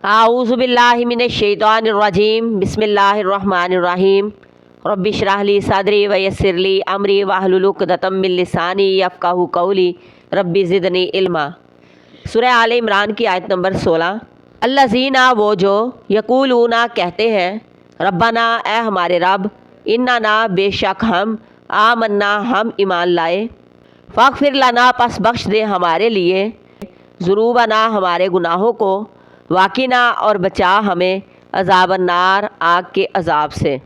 आऊज़ु बिल्लाहि मिनश शैतानिर रजीम बिस्मिल्लाहिर रहमानिर रहीम रब्बि इश्रह ली सदरी व यस्सिर ली अमरी वहलुल उक़दतम मिन लिसानी यफ़क़हू क़ौली रब्बि ज़िदनी इल्मा। सूरह आले इमरान की आयत नंबर 16। अल्लज़ीना वो जो यक़ूलूना कहते हैं रब्बना ए हमारे रब इन्ना बेशक हम आमन्ना हम ईमान लाए फ़ग़फ़िर लना पस बख्श दे हमारे लिए ज़ुनूबना हमारे गुनाहों को वाकिना और बचा हमें अज़ाबन्नार आग के अज़ाब से।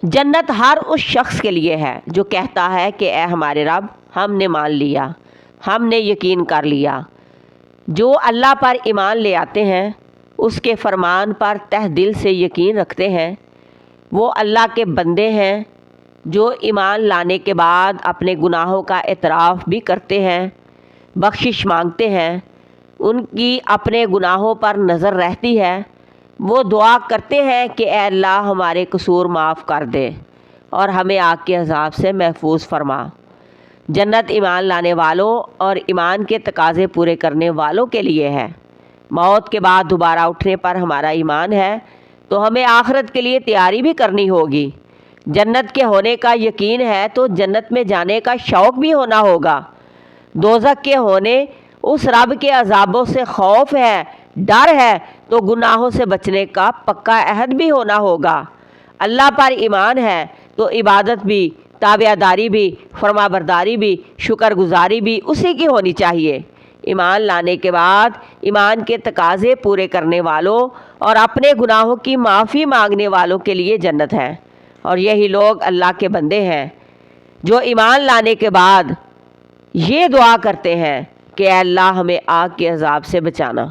जन्नत हर उस शख्स के लिए है जो कहता है कि ए हमारे रब हमने मान लिया, हमने यकीन कर लिया। जो अल्लाह पर ईमान ले आते हैं, उसके फरमान पर तह दिल से यकीन रखते हैं, वो अल्लाह के बंदे हैं जो ईमान लाने के बाद अपने गुनाहों का एतराफ़ भी करते हैं, बख्शिश मांगते हैं, उनकी अपने गुनाहों पर नज़र रहती है। वो दुआ करते हैं कि ए अल्लाह हमारे कसूर माफ़ कर दे और हमें आग के अज़ाब से महफूज फरमा। जन्नत ईमान लाने वालों और ईमान के तकाज़े पूरे करने वालों के लिए है। मौत के बाद दोबारा उठने पर हमारा ईमान है तो हमें आखिरत के लिए तैयारी भी करनी होगी। जन्नत के होने का यकीन है तो जन्नत में जाने का शौक़ भी होना होगा। दोज़ख के होने उस रब के अज़ाबों से खौफ है, डर है तो गुनाहों से बचने का पक्का अहद भी होना होगा। अल्लाह पर ईमान है तो इबादत भी, ताबियादारी भी, फरमाबरदारी भी, शुक्रगुजारी भी उसी की होनी चाहिए। ईमान लाने के बाद ईमान के तकाज़े पूरे करने वालों और अपने गुनाहों की माफ़ी मांगने वालों के लिए जन्नत है। और यही लोग अल्लाह के बंदे हैं जो ईमान लाने के बाद ये दुआ करते हैं कि अल्लाह हमें आग के अज़ाब से बचाना।